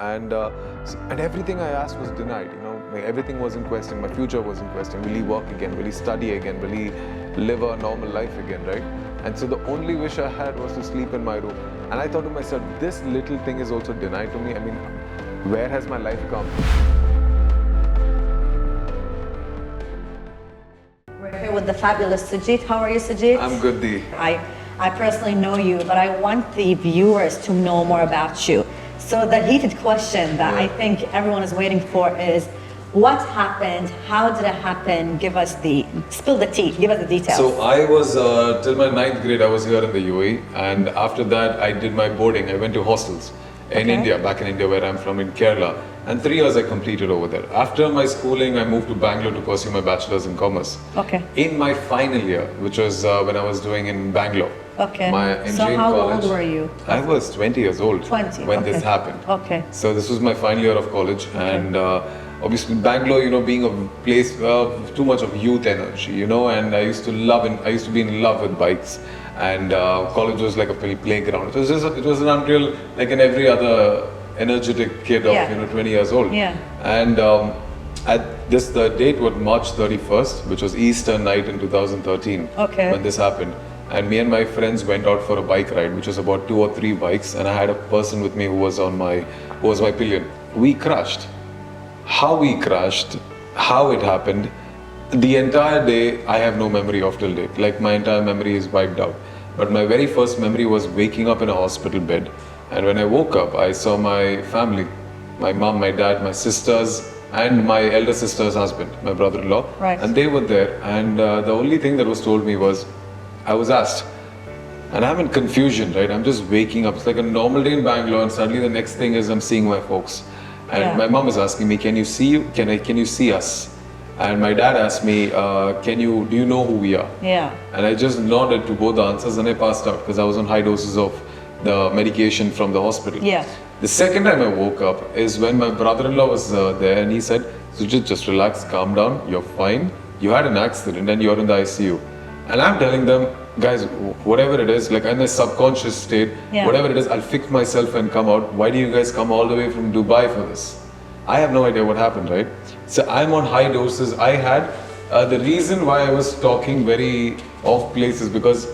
and everything I asked was denied. You know, like everything was in question. My future was in question. Will he work again? Will he study again? Will he live a normal life again? Right? And so the only wish I had was to sleep in my room. And I thought to myself, this little thing is also denied to me. I mean, where has my life come? We're here with the fabulous Sujith. How are you, Sujith? I'm good, Dee. I personally know you, but I want the viewers to know more about you. So the heated question that I think everyone is waiting for is, what happened? How did it happen? Spill the tea, give us the details. So I was, till my 9th grade, I was here in the UAE. And after that, I did my boarding. I went to hostels in India, back in India where I'm from, in Kerala. And 3 years I completed over there. After my schooling, I moved to Bangalore to pursue my bachelor's in commerce. Okay. In my final year, which was when I was doing in Bangalore. Okay. In so how college, old were you? I was 20 years old 20, when this happened. Okay. So this was my final year of college, and obviously Bangalore, you know, being a place too much of youth energy, you know, and I used to be in love with bikes, and college was like a playground. It was an unreal, like in every other energetic kid of 20 years old. Yeah. And the date was March 31st, which was Easter night in 2013. Okay. When this happened. And me and my friends went out for a bike ride, which was about 2 or 3 bikes, and I had a person with me who was my pillion. We crashed. How we crashed, how it happened, the entire day I have no memory of till date. Like my entire memory is wiped out. But my very first memory was waking up in a hospital bed. And when I woke up, I saw my family, my mom, my dad, my sisters, and my elder sister's husband, my brother-in-law. Right. And they were there. And the only thing that was told me was, I was asked, and I'm in confusion, right? I'm just waking up. It's like a normal day in Bangalore, and suddenly the next thing is I'm seeing my folks. And my mom is asking me, can you see us? And my dad asked me, do you know who we are? Yeah. And I just nodded to both the answers and I passed out because I was on high doses of the medication from the hospital. Yeah. The second time I woke up is when my brother-in-law was there, and he said, Sujith, just relax, calm down, you're fine. You had an accident and you're in the ICU. And I'm telling them, guys, whatever it is, like in a subconscious state, whatever it is, I'll fix myself and come out. Why do you guys come all the way from Dubai for this? I have no idea what happened, right? So I'm on high doses. I had, the reason why I was talking very off place is because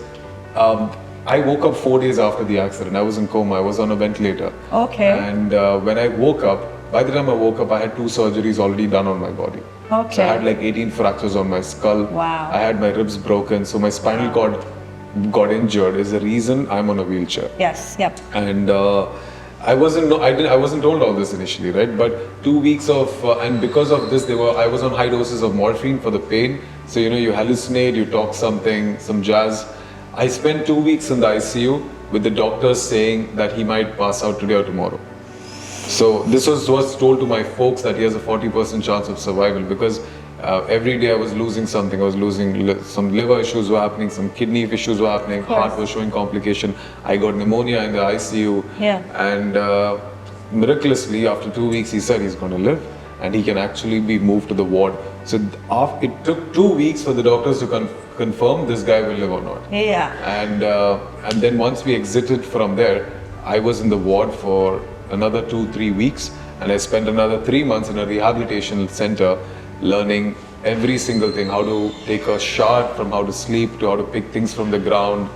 I woke up 4 days after the accident. I was in coma, I was on a ventilator. Okay. And when I woke up, by the time I woke up, I had 2 surgeries already done on my body. Okay. So I had like 18 fractures on my skull. Wow. I had my ribs broken, so my spinal cord got injured is the reason I'm on a wheelchair. Yes, yep. And I wasn't told all this initially, right? But 2 weeks of, and because of this, I was on high doses of morphine for the pain. So, you know, you hallucinate, you talk some jazz. I spent 2 weeks in the ICU with the doctors saying that he might pass out today or tomorrow. So this was told to my folks that he has a 40% chance of survival because every day I was losing something. I was losing some liver issues were happening, some kidney issues were happening, heart was showing complication. I got pneumonia in the ICU. Yeah. And miraculously, after 2 weeks, he said he's going to live and he can actually be moved to the ward. So it took 2 weeks for the doctors to confirm this guy will live or not. Yeah. And then once we exited from there, I was in the ward for another 2-3 weeks, and I spent another 3 months in a rehabilitation center learning every single thing, how to take a shower, from how to sleep to how to pick things from the ground.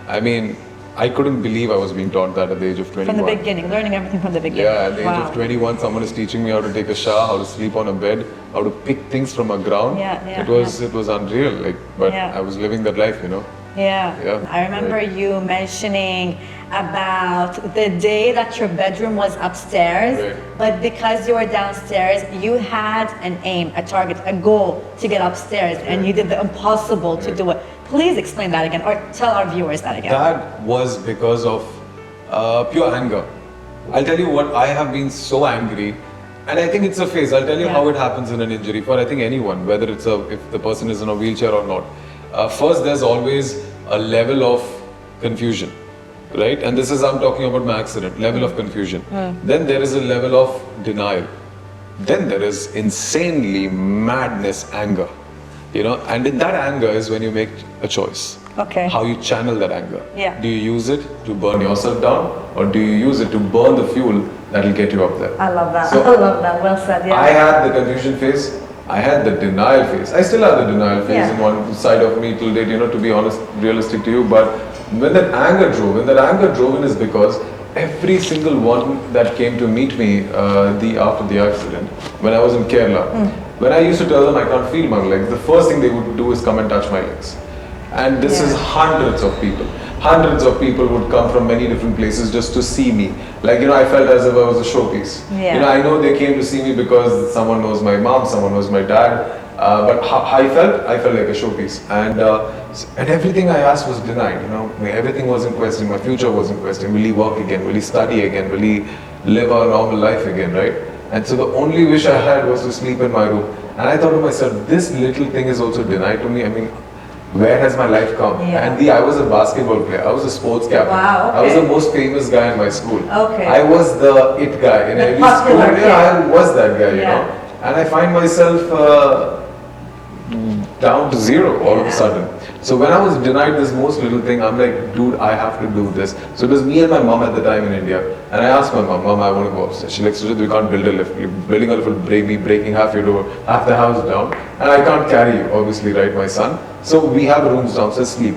I mean, I couldn't believe I was being taught that at the age of 21. From the beginning, learning everything from the beginning. Yeah, at the age of 21, someone is teaching me how to take a shower, how to sleep on a bed, how to pick things from a ground. It was unreal, but I was living that life, you know. Yeah. I remember you mentioning about the day that your bedroom was upstairs, but because you were downstairs, you had an aim, a target, a goal to get upstairs, and you did the impossible to do it. Please explain that again, or tell our viewers that again. That was because of pure anger. I'll tell you what, I have been so angry, and I think it's a phase. I'll tell you how it happens in an injury for I think anyone, whether it's if the person is in a wheelchair or not. First, there's always a level of confusion, right? And this is, I'm talking about my accident, level of confusion. Then there is a level of denial. Then there is insanely madness, anger, you know, and in that anger is when you make a choice. Okay. how you channel that anger. Yeah. Do you use it to burn yourself down, or do you use it to burn the fuel that will get you up there? I love that. So, I love that. Well said. Yeah. I had the confusion phase. I had the denial phase. I still have the denial phase Yeah. in one side of me till date, to be honest, realistic to you. But when that anger drove in is because every single one that came to meet me after the accident, when I was in Kerala, when I used to tell them I can't feel my legs, the first thing they would do is come and touch my legs. And this is hundreds of people. Hundreds of people would come from many different places just to see me. Like, I felt as if I was a showpiece. Yeah. I know they came to see me because someone knows my mom, someone knows my dad. But how I felt like a showpiece. And everything I asked was denied, Everything was in question. My future was in question. Will he work again? Will he study again? Will he live a normal life again, right? And so the only wish I had was to sleep in my room. And I thought to myself, this little thing is also denied to me. I mean, where has my life come? Yeah. And I was a basketball player. I was a sports captain. Wow, okay. I was the most famous guy in my school. Okay. I was the it guy in The every school. popular kid. I was that guy, Yeah. And I find myself down to zero all of a sudden. So when I was denied this most little thing, I'm like, dude, I have to do this. So it was me and my mom at the time in India. And I asked my mom, I want to go upstairs. She's like, Sujith, we can't build a lift. You're building a lift will break me, breaking half your door, half the house down. And I can't carry you, obviously, right, my son. So we have rooms downstairs, sleep.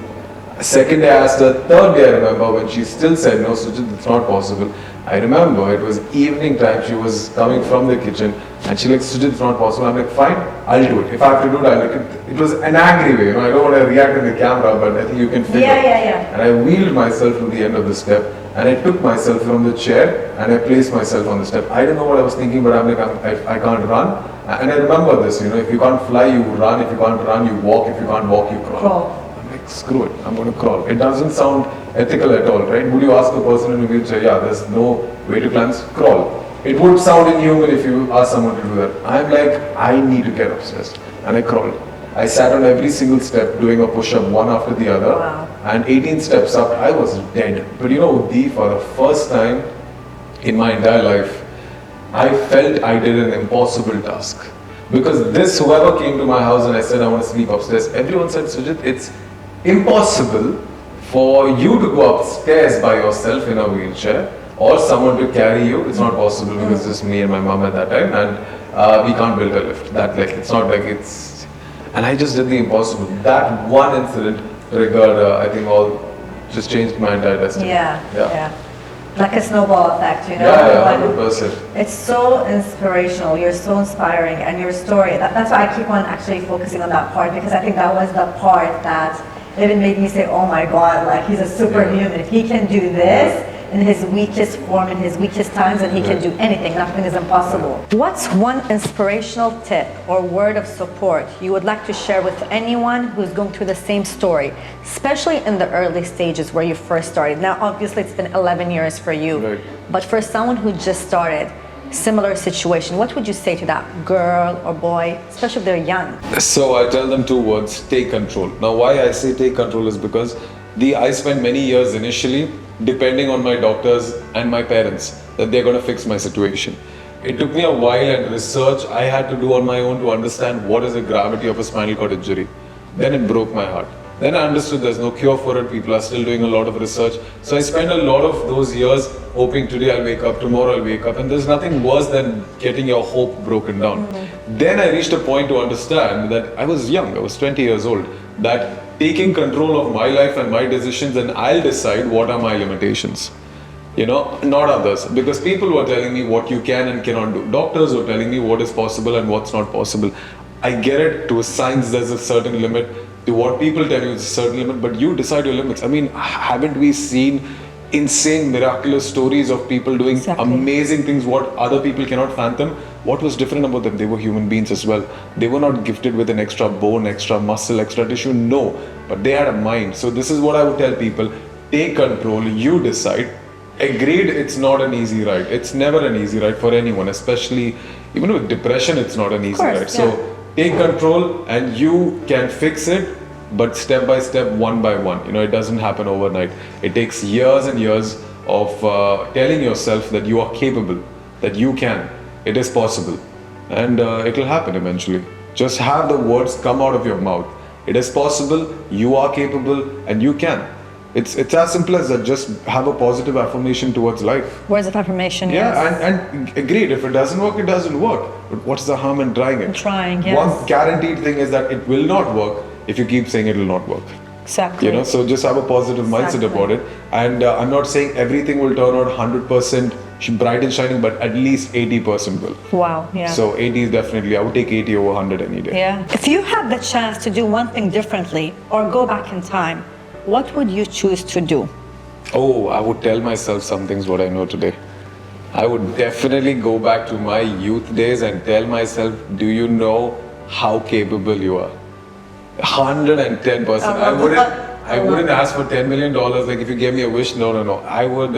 Second day I asked her, third day I remember when she still said, no, Sujith, it's not possible. I remember it was evening time, she was coming from the kitchen and she like, Sujith, it's not possible. I'm like, fine, I'll do it. If I have to do it, I'll do it. It was an angry way, I don't want to react in the camera, but I think you can figure. Yeah. And I wheeled myself to the end of the step and I took myself from the chair and I placed myself on the step. I don't know what I was thinking, but I'm like, I can't run. And I remember this, if you can't fly, you run. If you can't run, you walk. If you can't walk, you crawl. I'm like, screw it, I'm going to crawl. It doesn't sound ethical at all, right? Would you ask a person in a wheelchair, there's no way to climb, crawl. It would sound inhuman if you ask someone to do that. I'm like, I need to get upstairs. And I crawled. I sat on every single step doing a push-up one after the other. Wow. And 18 steps up, I was dead. But for the first time in my entire life, I felt I did an impossible task. Because whoever came to my house and I said I want to sleep upstairs, everyone said, Sujith, it's impossible for you to go upstairs by yourself in a wheelchair or someone to carry you. It's not possible because it's just me and my mom at that time and we can't build a lift. It's not like it's... And I just did the impossible. That one incident triggered, I think just changed my entire destiny. Yeah. Like a snowball effect, Yeah, 100%. It's so inspirational. You're so inspiring, and your story. That's why I keep on actually focusing on that part, because I think that was the part that even made me say, "Oh my God! Like, he's a superhuman. If he can do this in his weakest form, in his weakest times, and he can do anything. Nothing is impossible." What's one inspirational tip or word of support you would like to share with anyone who's going through the same story, especially in the early stages where you first started? Now, obviously, it's been 11 years for you, right. But for someone who just started, similar situation, what would you say to that girl or boy, especially if they're young? So I tell them two words: take control. Now, why I say take control is because I spent many years initially depending on my doctors and my parents that they're going to fix my situation. It took me a while and research I had to do on my own to understand what is the gravity of a spinal cord injury. Then it broke my heart. Then I understood there's no cure for it. People are still doing a lot of research. So I spent a lot of those years hoping today I'll wake up, tomorrow I'll wake up. And there's nothing worse than getting your hope broken down. Then I reached a point to understand that I was young, I was 20 years old, that taking control of my life and my decisions, and I'll decide what are my limitations. Not others. Because people were telling me what you can and cannot do. Doctors were telling me what is possible and what's not possible. I get it, to a science there's a certain limit. To what people tell you is a certain limit, but you decide your limits. I mean, haven't we seen insane, miraculous stories of people doing amazing things what other people cannot fathom? What was different about them? They were human beings as well. They were not gifted with an extra bone, extra muscle, extra tissue, no. But they had a mind. So this is what I would tell people: take control, you decide. Agreed, it's not an easy ride. It's never an easy ride for anyone, especially even with depression, it's not an easy ride. So take control and you can fix it, but step by step, one by one. It doesn't happen overnight. It takes years and years of telling yourself that you are capable, that you can, it is possible, and it will happen eventually. Just have the words come out of your mouth. It is possible, you are capable, and you can. It's as simple as that. Just have a positive affirmation towards life. Words of affirmation. Yeah, Yes. and agreed. If it doesn't work, it doesn't work. But what's the harm in trying it? Trying, yes. One guaranteed thing is that it will not work if you keep saying it will not work. Exactly. You know, so just have a positive mindset Exactly. about it. And I'm not saying everything will turn out 100% bright and shining, but at least 80% will. Wow. Yeah. So 80 is definitely, I would take 80 over 100 any day. Yeah. If you had the chance to do one thing differently or go back in time, what would you choose to do? Oh, I would tell myself some things what I know today. I would definitely go back to my youth days and tell myself, do you know how capable you are? 110%. I wouldn't ask for $10 million. Like if you gave me a wish, no. I would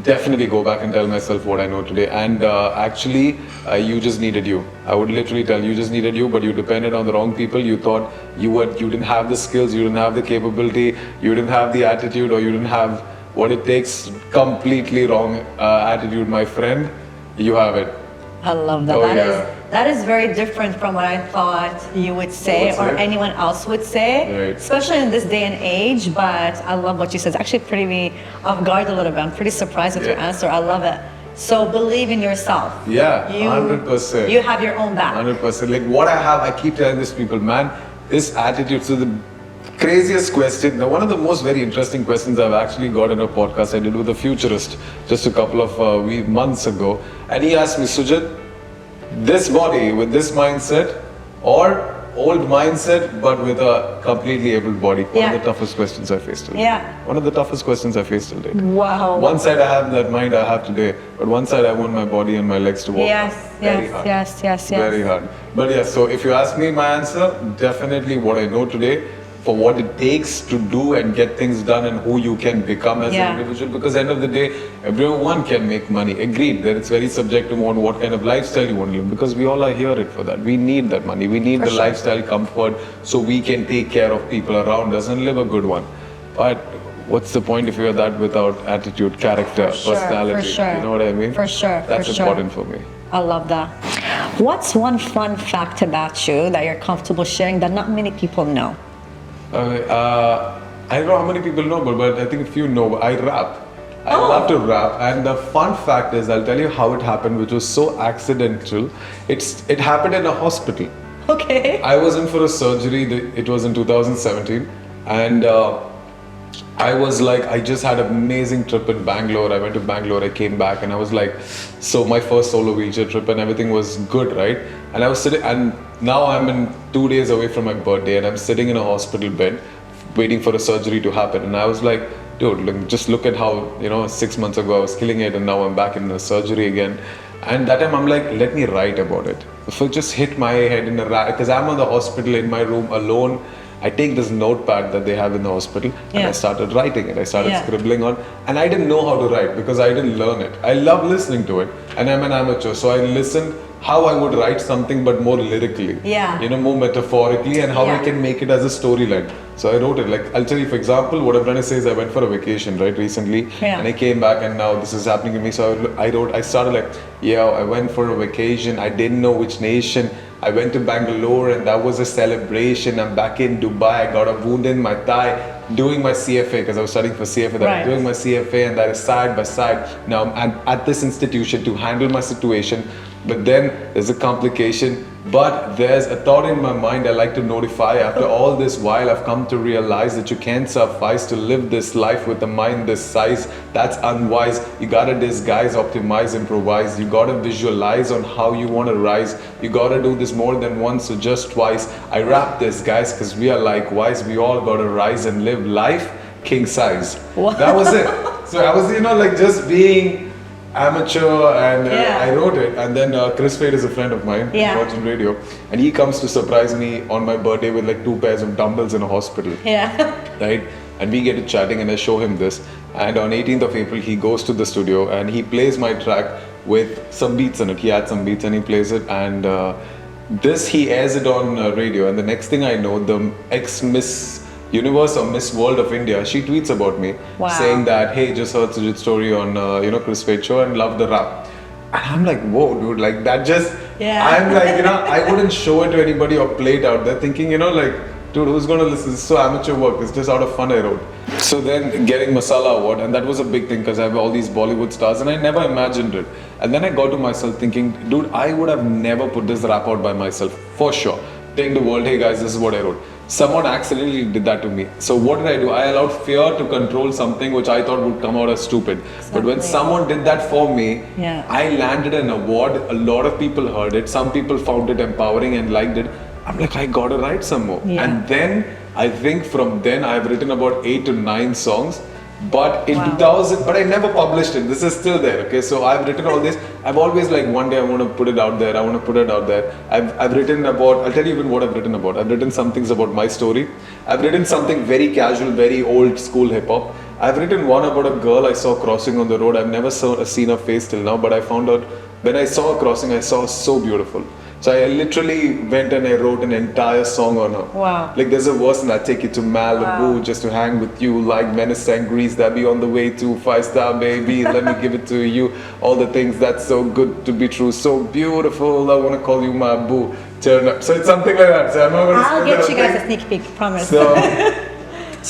definitely go back and tell myself what I know today. And actually, you just needed you. I would literally tell you just needed you, but you depended on the wrong people. You thought you didn't have the skills, you didn't have the capability, you didn't have the attitude, or you didn't have what it takes. Completely wrong attitude, my friend. You have it. I love that. Oh, That yeah. that is very different from what I thought you would say What's or it? anyone else would say, Right. especially in this day and age. But I love what you said. It's actually pretty me off guard a little bit. I'm pretty surprised with your Yeah. answer. I love it. So believe in yourself. Yeah, You- 100%. You have your own back. 100%. Like what I have, I keep telling these people, man, this attitude. So the craziest question, now one of the most very interesting questions I've actually got in a podcast I did with a futurist just a couple of months ago. And he asked me, Sujith, this body with this mindset or old mindset but with a completely able body? One Yeah. of the toughest questions I faced today. Yeah. One of the toughest questions I faced today. Wow. One side I have that mind I have today, but one side I want my body and my legs to walk. Yes, Very yes, hard. yes. Very hard. But yeah, so if you ask me my answer, definitely what I know today for what it takes to do and get things done and who you can become as Yeah. an individual. Because at the end of the day, everyone can make money. Agreed that it's very subjective on what kind of lifestyle you want to live, because we all are here it for that. We need that money. We need For the sure. lifestyle comfort so we can take care of people around us and live a good one. But what's the point if you're that without attitude, character, For sure, personality? for sure. You know what I mean? For sure, That's for sure. important for me. I love that. What's one fun fact about you that you're comfortable sharing that not many people know? I don't know how many people know, but I think a few know. I rap. I love to rap, and the fun fact is, I'll tell you how it happened, which was so accidental. It happened in a hospital. Okay. I was in for a surgery. It was in 2017, and I was like, I just had an amazing trip in Bangalore. I went to Bangalore. I came back, and I was like, so my first solo wheelchair trip, and everything was good, right? And I was sitting, and now I'm in 2 days away from my birthday, and I'm sitting in a hospital bed, waiting for a surgery to happen. And I was like, dude, just look at how 6 months ago I was killing it, and now I'm back in the surgery again. And that time I'm like, let me write about it. If I just hit my head in a because I'm in the hospital in my room alone. I take this notepad that they have in the hospital and I started writing it. I started scribbling on, and I didn't know how to write because I didn't learn it. I love listening to it, and I'm an amateur, so I listened how I would write something but more lyrically, more metaphorically, and how I can make it as a storyline. So I wrote it. Like, I'll tell you, for example, what I've done is I went for a vacation, right, recently, and I came back, and now this is happening to me. So I started like, I went for a vacation. I didn't know which nation. I went to Bangalore, and that was a celebration. I'm back in Dubai. I got a wound in my thigh doing my CFA, because I was studying for CFA. I'm doing my CFA, and that is side by side. Now I'm at this institution to handle my situation, but then there's a complication. But there's a thought in my mind I like to notify. After all this while, I've come to realize that you can't suffice to live this life with a mind this size. That's unwise. You gotta disguise, optimize, improvise. You gotta visualize on how you wanna rise. You gotta do this more than once or just twice. I rap this, guys, because we are likewise. We all gotta rise and live life king size. What? That was it. So I was, like just being amateur, and I wrote it. And then Chris Fade is a friend of mine, watching radio, and he comes to surprise me on my birthday with like 2 pairs of dumbbells in a hospital. Right? And we get to chatting, and I show him this. And on 18th of April, he goes to the studio and he plays my track with some beats in it. He adds some beats and he plays it. And this, he airs it on radio. And the next thing I know, the ex-Miss Universe or Miss World of India, she tweets about me, saying that, hey, just heard Sujith's story on Chris Fade show and love the rap. And I'm like, whoa, dude, like that just, I'm like, I wouldn't show it to anybody or play it out there thinking, like, dude, who's going to listen? This is so amateur work. It's just out of fun I wrote. So then getting Masala Award, and that was a big thing because I have all these Bollywood stars and I never imagined it. And then I got to myself thinking, dude, I would have never put this rap out by myself, for sure. Telling the world, hey guys, this is what I wrote. Someone accidentally did that to me. So what did I do? I allowed fear to control something which I thought would come out as stupid. Exactly. But when someone did that for me, I landed an award. A lot of people heard it. Some people found it empowering and liked it. I'm like, I gotta write some more. And then I think from then I've written about 8 to 9 songs. But in 2000, but I never published it. This is still there, okay? So I've written all this. I've always like, one day I want to put it out there. I want to put it out there. I've written about, I'll tell you even what I've written about. I've written some things about my story. I've written something very casual, very old school hip hop. I've written one about a girl I saw crossing on the road. I've never seen her face till now, but I found out when I saw her crossing, I saw her so beautiful. So I literally went and I wrote an entire song on her. Wow. Like there's a verse and I take you to Malibu just to hang with you, like Venice and Greece, that be on the way to 5-star baby, let me give it to you. All the things that's so good to be true, so beautiful, I want to call you my boo. Turn up. So it's something like that. So I'm not gonna I'll get you guys a sneak peek, promise. So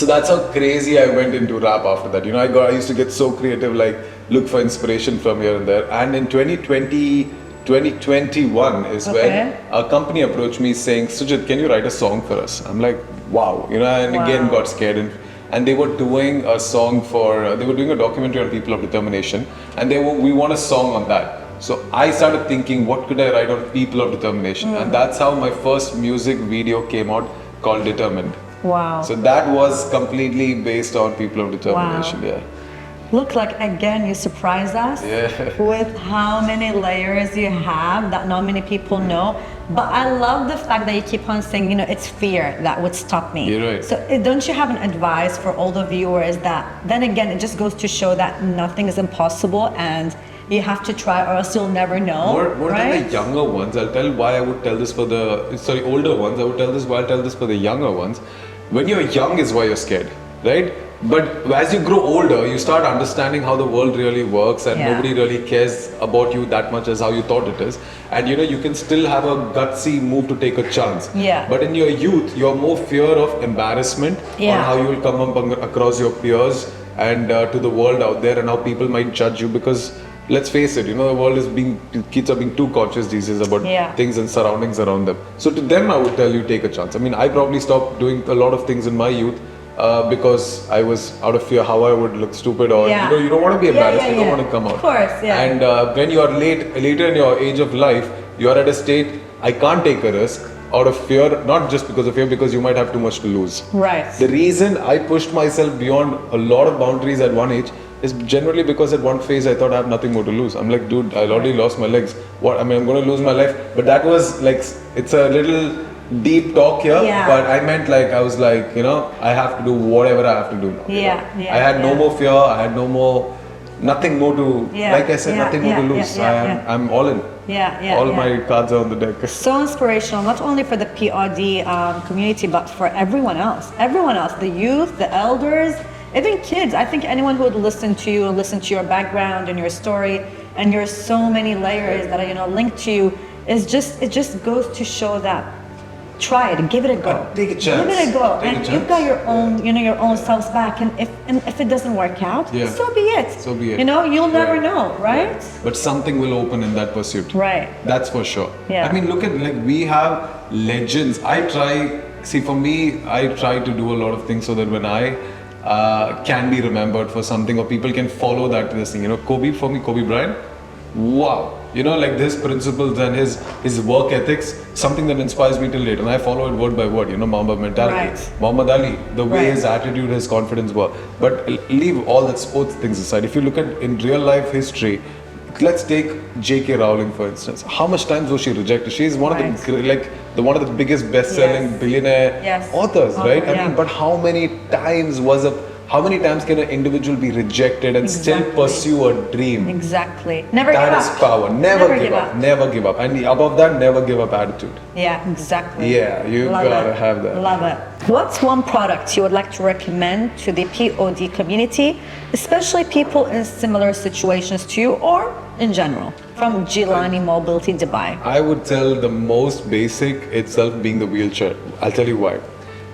that's how crazy I went into rap after that. You know, I used to get so creative, like look for inspiration from here and there. And in 2021 is when a company approached me saying, Sujith, can you write a song for us? I'm like, wow, you know, and again got scared. And they were doing a song for, they were doing a documentary on People of Determination, and we want a song on that. So I started thinking, what could I write on People of Determination? And that's how my first music video came out, called Determined. Wow. So that was completely based on People of Determination, Look, like again, you surprised us with how many layers you have that not many people know. But I love the fact that you keep on saying, you know, it's fear that would stop me. You're right. So don't you have an advice for all the viewers that, then again, it just goes to show that nothing is impossible and you have to try or else you'll never know. More than the younger ones, I'll tell why I would tell this for the, older ones, I would tell this why I'll tell this for the younger ones. When you're young is why you're scared, right? But as you grow older, you start understanding how the world really works and nobody really cares about you that much as how you thought it is. And you know, you can still have a gutsy move to take a chance. But in your youth, you're more fear of embarrassment on how you will come up across your peers and to the world out there and how people might judge you, because let's face it, you know, the world is kids are being too conscious these days about things and surroundings around them. So to them, I would tell you, take a chance. I mean, I probably stopped doing a lot of things in my youth because I was out of fear how I would look stupid, or you know, you don't want to be embarrassed, you don't want to come out. Of course, And when you are later in your age of life, you are at a state, I can't take a risk out of fear, not just because of fear, because you might have too much to lose. The reason I pushed myself beyond a lot of boundaries at one age is generally because at one phase I thought I have nothing more to lose. I'm like, dude, I already lost my legs. What? I mean, I'm going to lose my life. But that was like, it's a little deep talk here, but I meant like, I was like, you know, I have to do whatever I have to do now. I had no more fear, I had nothing more to, like I said, nothing more to lose. I'm all in. All my cards are on the deck. So inspirational, not only for the POD community, but for everyone else. Everyone else, the youth, the elders, even kids. I think anyone who would listen to you and listen to your background and your story and your so many layers that are, you know, linked to you, it just goes to show that try it, give it a go. Take a chance. Give it a go. And you've got your own, you know, your own selves back. And if it doesn't work out, so be it. So be it. You know, you'll never know, right? But something will open in that pursuit. That's for sure. I mean, look at, like, we have legends. For me, I try to do a lot of things so that when I can be remembered for something, or people can follow that this thing. You know, Kobe Bryant, wow. You know, like his principles and his work ethics, something that inspires me till date, and I follow it word by word. You know, Mamba mentality. Muhammad Ali, the way his attitude, his confidence were. But leave all that sports things aside. If you look at in real life history, let's take J.K. Rowling for instance. How much times was she rejected? She is one of the one of the biggest best-selling billionaire authors, right? I mean, but how many times can an individual be rejected and still pursue a dream? Never give up. That is power. Never give up. Never give up. And above that, never give up attitude. You gotta have that. Love it. What's one product you would like to recommend to the POD community, especially people in similar situations to you, or in general, from Gilani Mobility Dubai? I would tell the most basic itself being the wheelchair. I'll tell you why.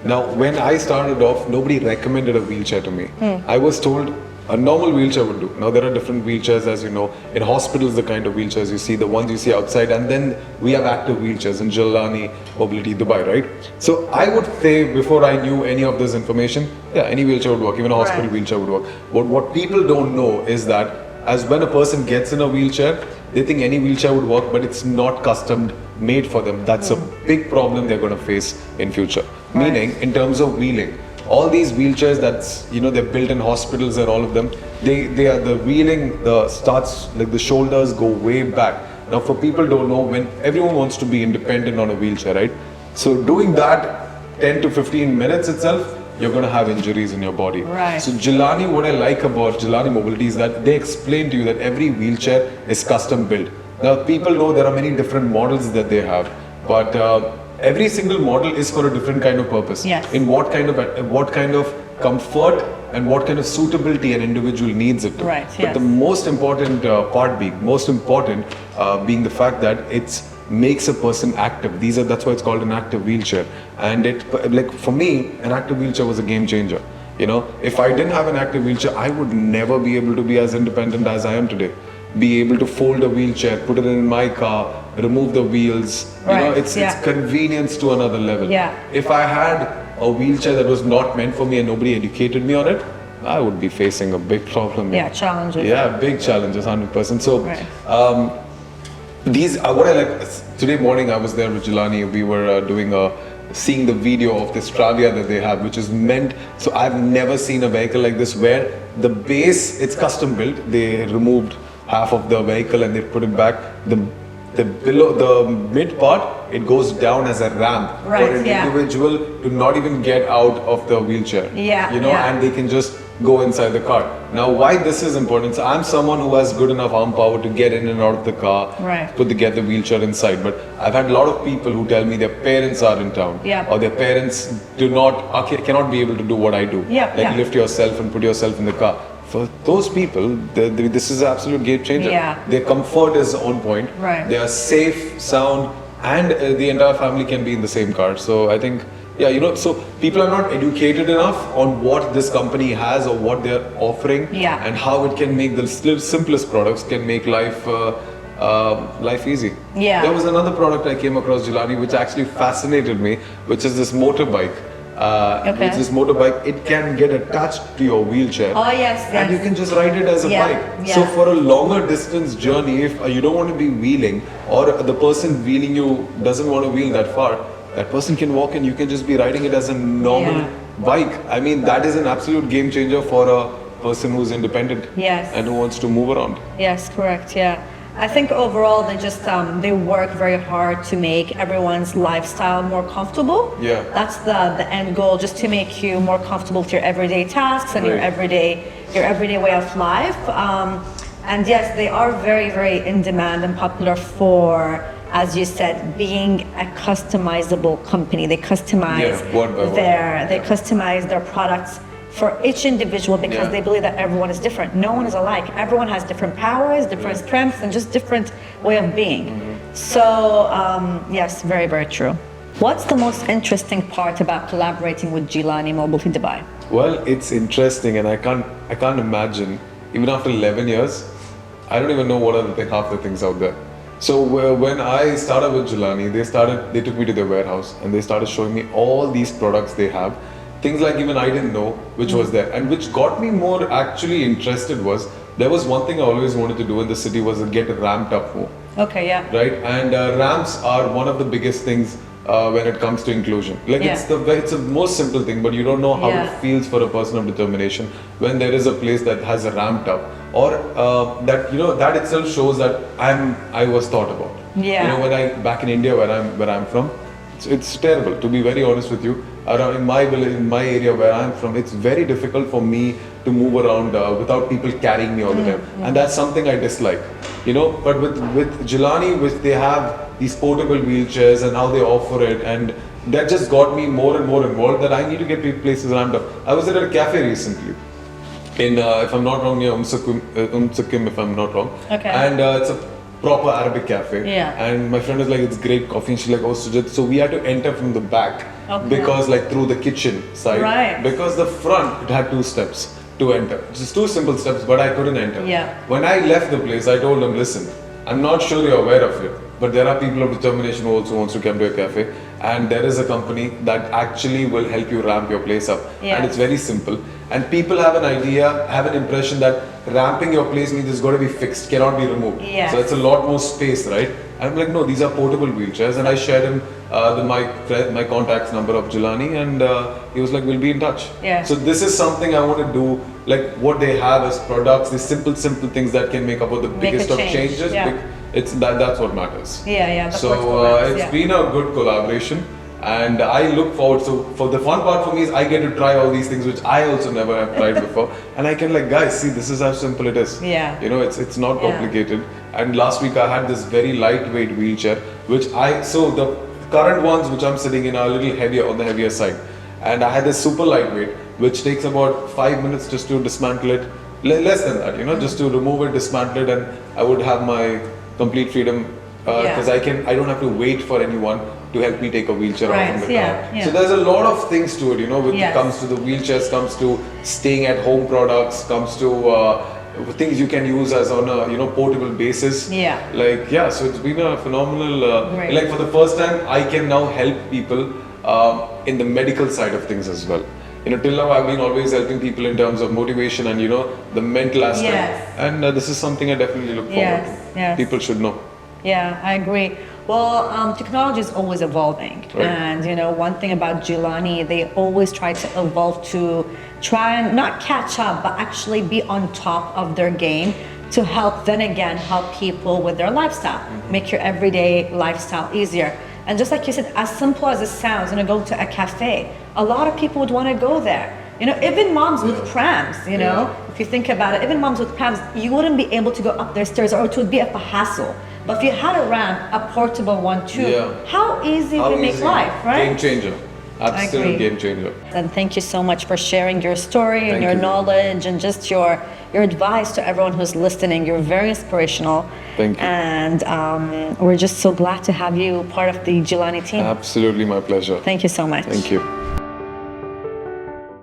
Now, when I started off, nobody recommended a wheelchair to me. I was told a normal wheelchair would do. Now, there are different wheelchairs, as you know. In hospitals, the kind of wheelchairs you see, the ones you see outside, and then we have active wheelchairs in Gilani Mobility, Dubai, right? So I would say, before I knew any of this information, yeah, any wheelchair would work, even a hospital wheelchair would work. But what people don't know is that as when a person gets in a wheelchair, they think any wheelchair would work, but it's not custom made for them. That's a big problem they're going to face in future. Meaning, in terms of wheeling, all these wheelchairs that's, you know, they're built in hospitals and all of them, they are the wheeling, the starts, like the shoulders go way back. Now, for people don't know, when everyone wants to be independent on a wheelchair, right? So doing that 10 to 15 minutes itself, you're going to have injuries in your body. Right. So Gilani, what I like about Gilani Mobility is that they explain to you that every wheelchair is custom built. Now, people know there are many different models that they have, but every single model is for a different kind of purpose. Yes. In what kind of comfort and what kind of suitability an individual needs it to. Right. But Yes. the most important part being being the fact that it's makes a person active. That's why it's called an active wheelchair. And like for me, an active wheelchair was a game changer. You know, if I didn't have an active wheelchair, I would never be able to be as independent as I am today. Be able to fold a wheelchair, put it in my car, remove the wheels. You know, it's convenience to another level. Yeah. If I had a wheelchair that was not meant for me and nobody educated me on it, I would be facing a big problem. Yeah, challenges. Yeah, big challenges, 100%. So, Right. what I like, today morning I was there with Gilani, we were seeing the video of this Travia that they have, which is meant, so I've never seen a vehicle like this where the base, it's custom built, they removed half of the vehicle and they put it back. The below, the mid part, it goes down as a ramp for an individual to not even get out of the wheelchair. Yeah, you know, and they can just go inside the car. Now, why this is important? So I'm someone who has good enough arm power to get in and out of the car, get the wheelchair inside. But I've had a lot of people who tell me their parents are in town, or their parents cannot be able to do what I do, lift yourself and put yourself in the car. For those people, this is an absolute game changer. Their comfort is on point. They are safe, sound, and the entire family can be in the same car. So I think, so people are not educated enough on what this company has or what they're offering, and how it can make the simplest products can make life easy. There was another product I came across, Gilani, which actually fascinated me, which is this motorbike. With this motorbike, it can get attached to your wheelchair. Oh yes, and you can just ride it as a bike. So for a longer distance journey, if you don't want to be wheeling, or the person wheeling you doesn't want to wheel that far, that person can walk and you can just be riding it as a normal bike. I mean, that is an absolute game changer for a person who's independent and who wants to move around. Yes, correct. Yeah. I think overall they work very hard to make everyone's lifestyle more comfortable. That's the end goal, just to make you more comfortable with your everyday tasks and your everyday way of life. And yes, they are very, very in demand and popular for, as you said, being a customizable company. They customize their products for each individual, because they believe that everyone is different. No one is alike. Everyone has different powers, different strengths, and just different way of being. So yes, very, very true. What's the most interesting part about collaborating with Gilani Mobility Dubai? Well, it's interesting, and I can't imagine, even after 11 years, I don't even know what are half the things out there. So when I started with Gilani, they took me to their warehouse and they started showing me all these products they have. Things like even I didn't know which was there, and which got me more actually interested was, there was one thing I always wanted to do in the city was get ramped up more. Right? And ramps are one of the biggest things when it comes to inclusion. Like it's the most simple thing, but you don't know how it feels for a person of determination when there is a place that has a ramped up, or that itself shows that I was thought about. You know, when back in India where I'm from, it's terrible, to be very honest with you. Around in my village, in my area where I'm from, it's very difficult for me to move around without people carrying me all the time, and that's something I dislike. You know, but with Gilani, which they have these portable wheelchairs and how they offer it, and that just got me more and more involved that I need to get places ramped up. I was at a cafe recently in, if I'm not wrong, near 𝐂𝐎𝐍𝐓𝐀𝐂𝐓, if I'm not wrong, and it's a proper Arabic cafe, and my friend was like, it's great coffee, and she's like, oh Sujith, so we had to enter from the back Okay. because like through the kitchen side, Right. because the front it had 2 steps to enter, just 2 simple steps, but I couldn't enter. Yeah. When I left the place, I told them, listen, I'm not sure you're aware of it, but there are people of determination who also wants to come to a cafe, and there is a company that actually will help you ramp your place up. Yeah. And it's very simple. And people have an idea, have an impression that ramping your place means it's got to be fixed, cannot be removed. Yes. So it's a lot more space, right? I'm like, no, these are portable wheelchairs, and I shared him my contacts number of Gilani, and he was like, we'll be in touch. Yeah. So this is something I want to do, like what they have as products, these simple things that can make up the Make biggest a of change, changes. yeah. It's that's what matters. Yeah, that So works for us, it's yeah. been a good collaboration, and I look forward. So for the fun part for me is I get to try all these things which I also never have tried before, and I can like, guys, see, this is how simple it is. Yeah. You know, it's not Yeah. complicated. And last week I had this very lightweight wheelchair, which so the current ones which I'm sitting in are a little heavier, on the heavier side, and I had this super lightweight which takes about 5 minutes just to dismantle it, less than that, you know, just to remove it, dismantle it, and I would have my complete freedom because I don't have to wait for anyone to help me take a wheelchair out from the car. So there's a lot of things to it, you know, when it comes to the wheelchairs, comes to staying at home products, comes to things you can use as on a portable basis. Yeah. Like, yeah, so it's been a phenomenal, Great. like for the first time I can now help people in the medical side of things as well. You know, till now I've been always helping people in terms of motivation and, you know, the mental aspect. Yes. And this is something I definitely look forward to. Yes. People should know. Yeah, I agree. Well, technology is always evolving. Right. And, you know, one thing about Gilani, they always try to evolve to try and not catch up, but actually be on top of their game to help, then again, help people with their lifestyle, make your everyday lifestyle easier. And just like you said, as simple as it sounds, you know, go to a cafe, a lot of people would want to go there. You know, even moms with prams, you know, if you think about it, even moms with prams, you wouldn't be able to go up their stairs, or it would be a hassle. But if you had a ramp, a portable one too, how easy it would make life, right? Game changer. Absolute game changer. And thank you so much for sharing your story and your knowledge and just your advice to everyone who's listening. You're very inspirational. Thank you. And we're just so glad to have you part of the Gilani team. Absolutely my pleasure. Thank you so much. Thank you.